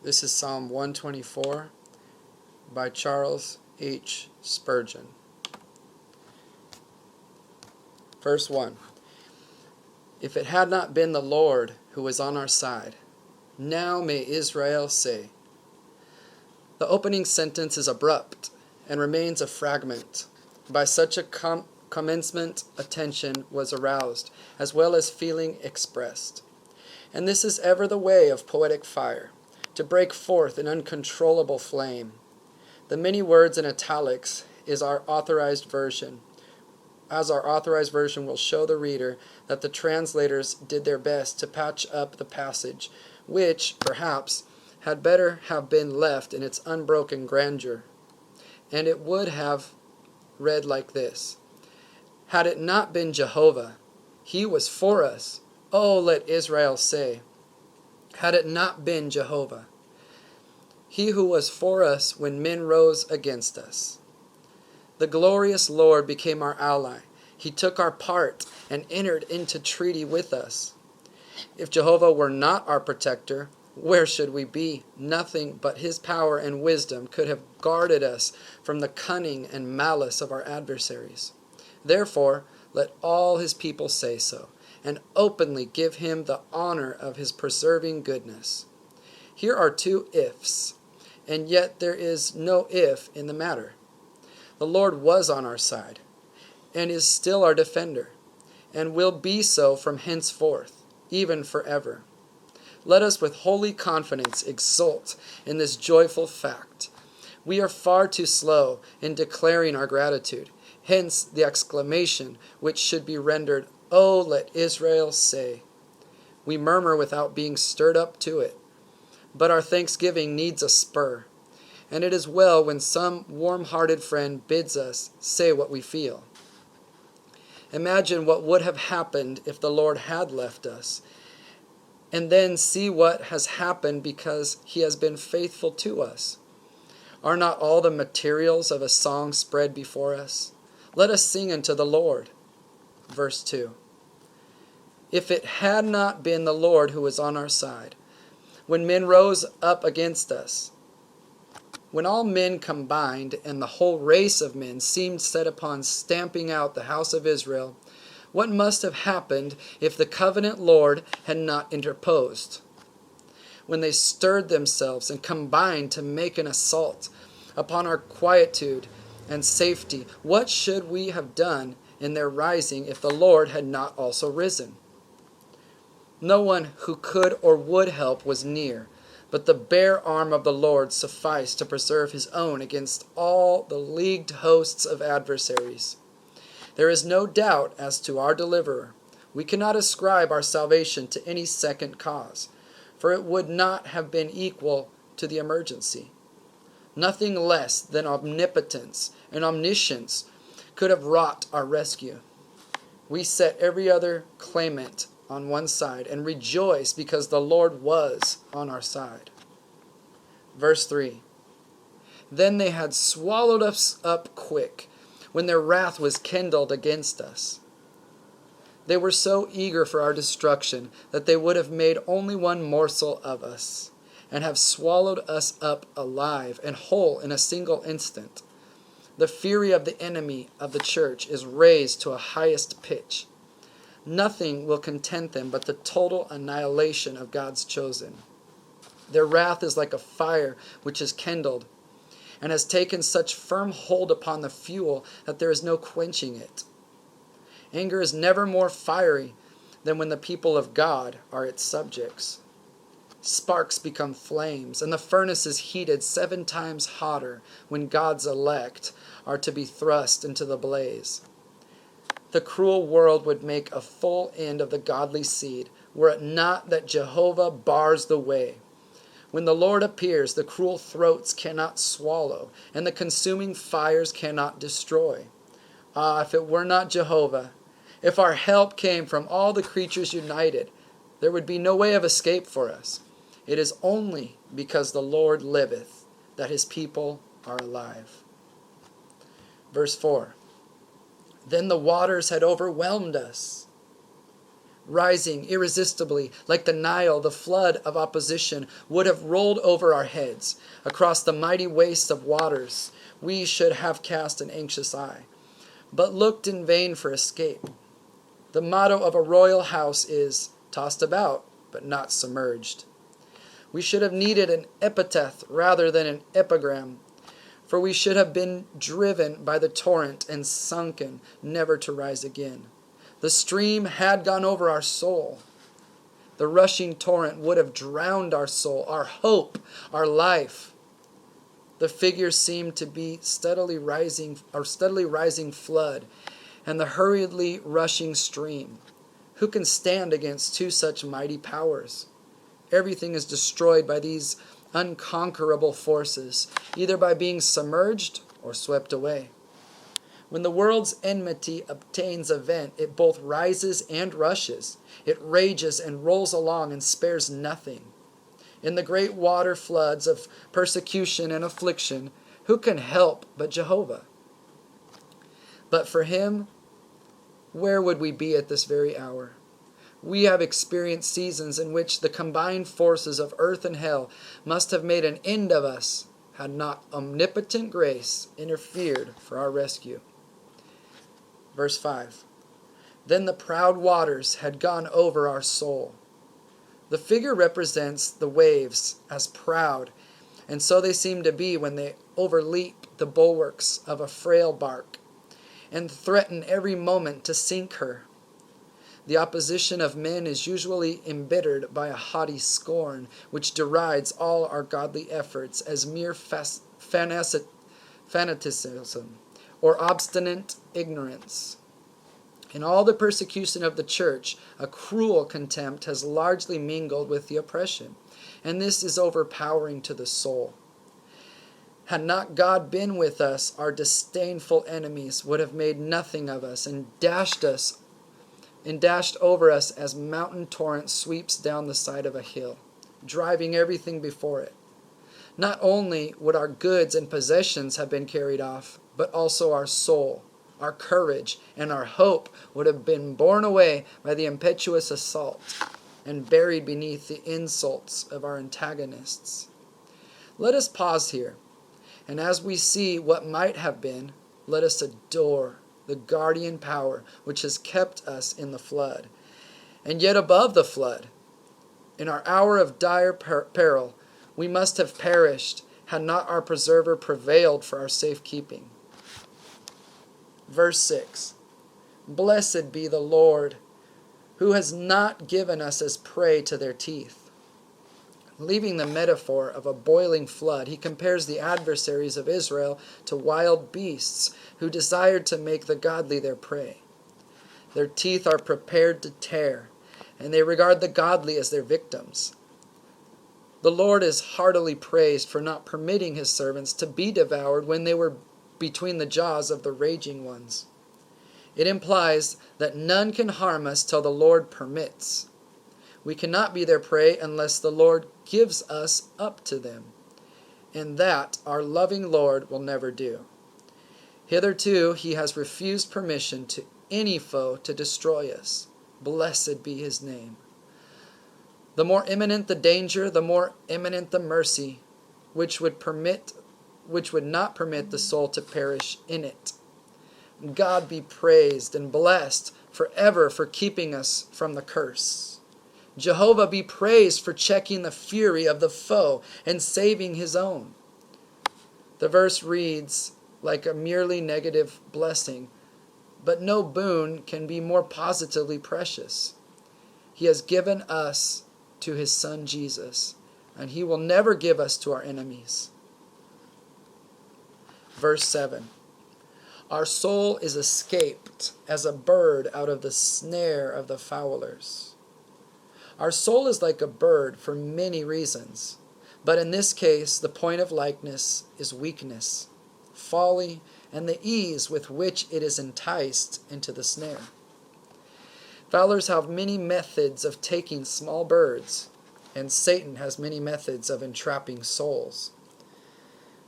This is Psalm 124 by Charles H. Spurgeon. Verse 1. If it had not been the Lord who was on our side, now may Israel say. The opening sentence is abrupt and remains a fragment. By such a commencement, attention was aroused, as well as feeling expressed. And this is ever the way of poetic fire, to break forth an uncontrollable flame. The many words in italics is our authorized version, as our authorized version will show the reader that the translators did their best to patch up the passage, which, perhaps, had better have been left in its unbroken grandeur. And it would have read like this: Had it not been Jehovah, he was for us. Oh, let Israel say. Had it not been Jehovah, he who was for us when men rose against us. The glorious Lord became our ally. He took our part and entered into treaty with us. If Jehovah were not our protector, where should we be? Nothing but his power and wisdom could have guarded us from the cunning and malice of our adversaries. Therefore, let all his people say so, and openly give him the honor of his preserving goodness. Here are two ifs, and yet there is no if in the matter. The Lord was on our side, and is still our defender, and will be so from henceforth, even forever. Let us with holy confidence exult in this joyful fact. We are far too slow in declaring our gratitude, hence the exclamation which should be rendered, Oh, let Israel say. We murmur without being stirred up to it, but our thanksgiving needs a spur, and it is well when some warm-hearted friend bids us say what we feel. Imagine what would have happened if the Lord had left us, and then see what has happened because he has been faithful to us. Are not all the materials of a song spread before us? Let us sing unto the Lord. Verse 2. If it had not been the Lord who was on our side, when men rose up against us, when all men combined and the whole race of men seemed set upon stamping out the house of Israel, what must have happened if the covenant Lord had not interposed? When they stirred themselves and combined to make an assault upon our quietude and safety, what should we have done in their rising if the Lord had not also risen? No one who could or would help was near, but the bare arm of the Lord sufficed to preserve his own against all the leagued hosts of adversaries. There is no doubt as to our deliverer. We cannot ascribe our salvation to any second cause, for it would not have been equal to the emergency. Nothing less than omnipotence and omniscience could have wrought our rescue. We set every other claimant on one side and rejoice because the Lord was on our side. Verse 3. Then they had swallowed us up quick, when their wrath was kindled against us. They were so eager for our destruction that they would have made only one morsel of us, and have swallowed us up alive and whole in a single instant. The fury of the enemy of the church is raised to a highest pitch. Nothing will content them but the total annihilation of God's chosen. Their wrath is like a fire which is kindled, and has taken such firm hold upon the fuel that there is no quenching it. Anger is never more fiery than when the people of God are its subjects. Sparks become flames, and the furnace is heated 7 times hotter when God's elect are to be thrust into the blaze. The cruel world would make a full end of the godly seed, were it not that Jehovah bars the way. When the Lord appears, the cruel throats cannot swallow, and the consuming fires cannot destroy. Ah, if it were not Jehovah, if our help came from all the creatures united, there would be no way of escape for us. It is only because the Lord liveth that his people are alive. Verse 4. Then the waters had overwhelmed us. rising irresistibly like the Nile, the flood of opposition would have rolled over our heads. Across the mighty waste of waters we should have cast an anxious eye, but looked in vain for escape. The motto of a royal house is, tossed about, but not submerged. We should have needed an epithet rather than an epigram, for we should have been driven by the torrent and sunken, never to rise again. The stream had gone over our soul. The rushing torrent would have drowned our soul, our hope, our life. The figure seemed to be steadily rising flood, and the hurriedly rushing stream. Who can stand against two such mighty powers? Everything is destroyed by these unconquerable forces, either by being submerged or swept away. When the world's enmity obtains a vent, it both rises and rushes. It rages and rolls along and spares nothing. In the great water floods of persecution and affliction, who can help but Jehovah? But for him, where would we be at this very hour? We have experienced seasons in which the combined forces of earth and hell must have made an end of us had not omnipotent grace interfered for our rescue. Verse 5. Then the proud waters had gone over our soul. The figure represents the waves as proud, and so they seem to be when they overleap the bulwarks of a frail bark and threaten every moment to sink her. The opposition of men is usually embittered by a haughty scorn, which derides all our godly efforts as mere fanaticism or obstinate ignorance. In all the persecution of the church, a cruel contempt has largely mingled with the oppression, and this is overpowering to the soul. Had not God been with us, our disdainful enemies would have made nothing of us and dashed over us as mountain torrent sweeps down the side of a hill, driving everything before it. Not only would our goods and possessions have been carried off, but also our soul, our courage, and our hope would have been borne away by the impetuous assault and buried beneath the insults of our antagonists. Let us pause here, and as we see what might have been, let us adore the guardian power which has kept us in the flood, and yet above the flood. In our hour of dire peril, we must have perished had not our preserver prevailed for our safekeeping. Verse 6. Blessed be the Lord, who has not given us as prey to their teeth. Leaving the metaphor of a boiling flood, he compares the adversaries of Israel to wild beasts who desired to make the godly their prey. Their teeth are prepared to tear, and they regard the godly as their victims. The Lord is heartily praised for not permitting his servants to be devoured when they were between the jaws of the raging ones. It implies that none can harm us till the Lord permits. We cannot be their prey unless the Lord gives us up to them, and that our loving Lord will never do. Hitherto he has refused permission to any foe to destroy us. Blessed be his name. The more imminent the danger, the more imminent the mercy, which would not permit the soul to perish in it. God be praised and blessed forever for keeping us from the curse. Jehovah be praised for checking the fury of the foe and saving his own. The verse reads like a merely negative blessing, but no boon can be more positively precious. He has given us to his Son Jesus, and he will never give us to our enemies. Verse 7. Our soul is escaped as a bird out of the snare of the fowlers. Our soul is like a bird for many reasons, but in this case the point of likeness is weakness, folly, and the ease with which it is enticed into the snare. Fowlers have many methods of taking small birds, and Satan has many methods of entrapping souls.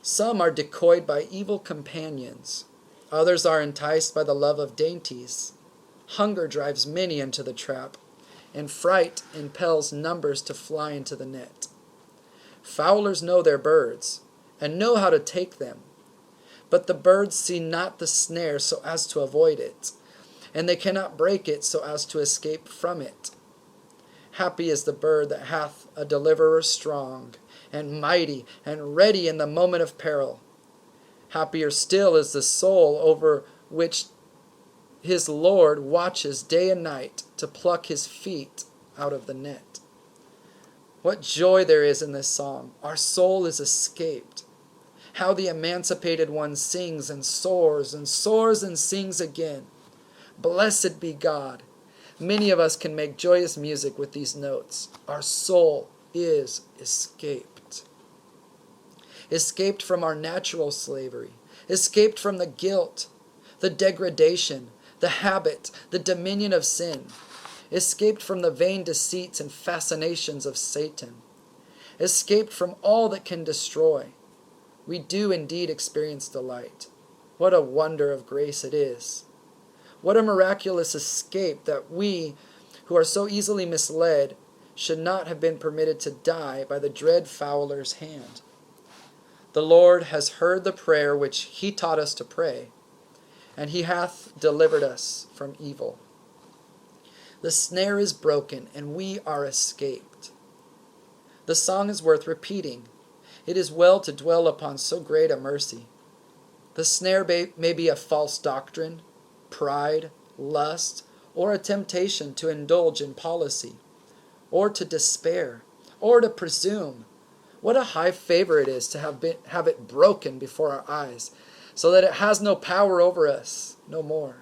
Some are decoyed by evil companions. Others are enticed by the love of dainties. Hunger drives many into the trap, and fright impels numbers to fly into the net. Fowlers know their birds, and know how to take them. But the birds see not the snare so as to avoid it, and they cannot break it so as to escape from it. Happy is the bird that hath a deliverer strong, and mighty, and ready in the moment of peril. Happier still is the soul over which his Lord watches day and night to pluck his feet out of the net. What joy there is in this song! Our soul is escaped. How the emancipated one sings and soars and soars and sings again. Blessed be God! Many of us can make joyous music with these notes. Our soul is escaped. Escaped from our natural slavery. Escaped from the guilt, the degradation, the habit, the dominion of sin. Escaped from the vain deceits and fascinations of Satan. Escaped from all that can destroy. We do indeed experience delight. What a wonder of grace it is. What a miraculous escape that we, who are so easily misled, should not have been permitted to die by the dread fowler's hand. The Lord has heard the prayer which he taught us to pray, and he hath delivered us from evil. The snare is broken, and we are escaped. The song is worth repeating. It is well to dwell upon so great a mercy. The snare may be a false doctrine, pride, lust, or a temptation to indulge in policy, or to despair, or to presume. What a high favor it is to have it broken before our eyes, so that it has no power over us no more.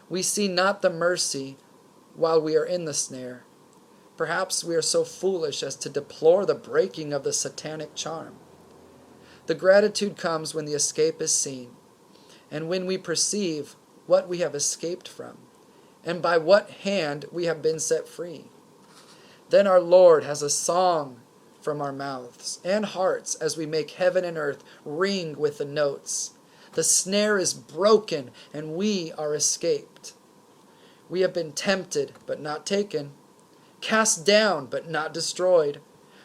We see not the mercy while we are in the snare. Perhaps we are so foolish as to deplore the breaking of the satanic charm. The gratitude comes when the escape is seen, and when we perceive what we have escaped from, and by what hand we have been set free. Then our Lord has a song from our mouths and hearts as we make heaven and earth ring with the notes. The snare is broken, and we are escaped. We have been tempted, but not taken, cast down, but not destroyed,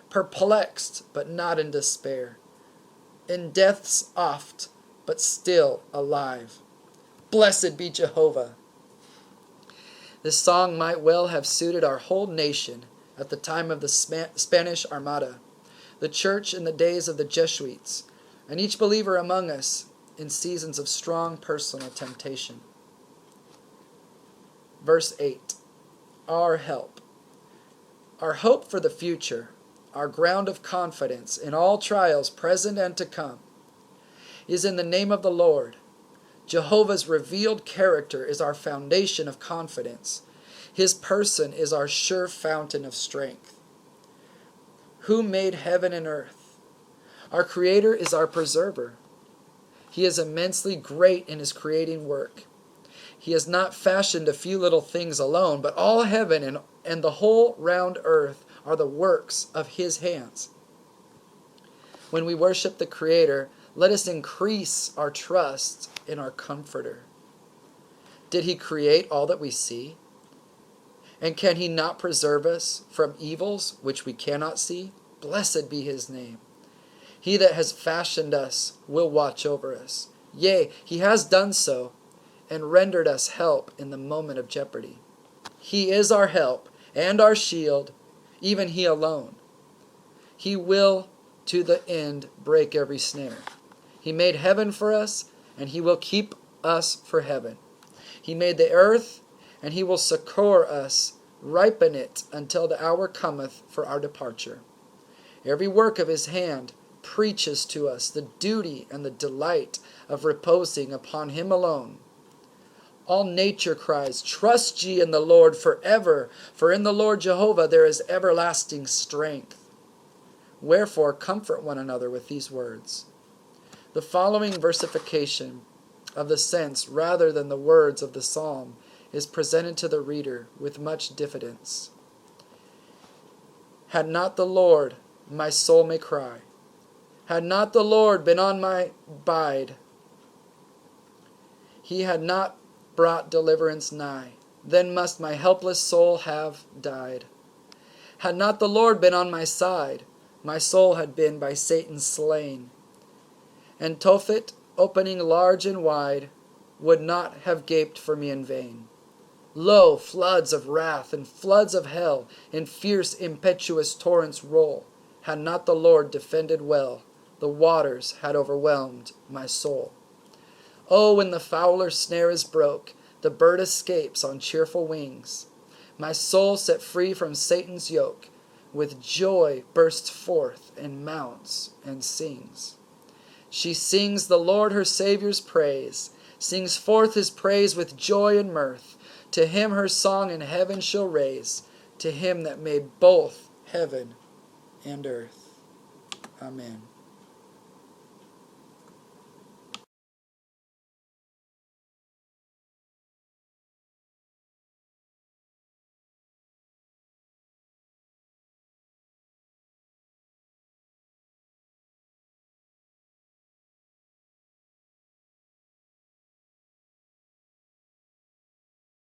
perplexed, but not in despair, in death's oft, but still alive. Blessed be Jehovah! This song might well have suited our whole nation at the time of the Spanish Armada, the church in the days of the Jesuits, and each believer among us in seasons of strong personal temptation. Verse 8, our help. Our hope for the future, our ground of confidence in all trials present and to come, is in the name of the Lord. Jehovah's revealed character is our foundation of confidence. His person is our sure fountain of strength. Who made heaven and earth? Our Creator is our preserver. He is immensely great in his creating work. He has not fashioned a few little things alone, but all heaven and the whole round earth are the works of his hands. When we worship the Creator, let us increase our trust in our Comforter. Did he create all that we see? And can he not preserve us from evils which we cannot see? Blessed be his name. He that has fashioned us will watch over us. Yea, he has done so, and rendered us help in the moment of jeopardy. He is our help and our shield, even he alone. He will to the end break every snare. He made heaven for us, and he will keep us for heaven. He made the earth, and he will succor us, ripen it until the hour cometh for our departure. Every work of his hand preaches to us the duty and the delight of reposing upon him alone. All nature cries, trust ye in the Lord forever, for in the Lord Jehovah there is everlasting strength. Wherefore comfort one another with these words. The following versification of the sense rather than the words of the psalm is presented to the reader with much diffidence. Had not the Lord, my soul may cry. Had not the Lord been on my side, he had not brought deliverance nigh. then must my helpless soul have died. Had not the Lord been on my side, my soul had been by Satan slain. And Tophet, opening large and wide, would not have gaped for me in vain. Lo, floods of wrath and floods of hell in fierce impetuous torrents roll. Had not the Lord defended well, the waters had overwhelmed my soul. Oh, when the fowler's snare is broke, the bird escapes on cheerful wings. My soul set free from Satan's yoke, with joy bursts forth and mounts and sings. She sings the Lord her Saviour's praise, sings forth his praise with joy and mirth. To him her song in heaven she'll raise, to him that made both heaven and earth. Amen.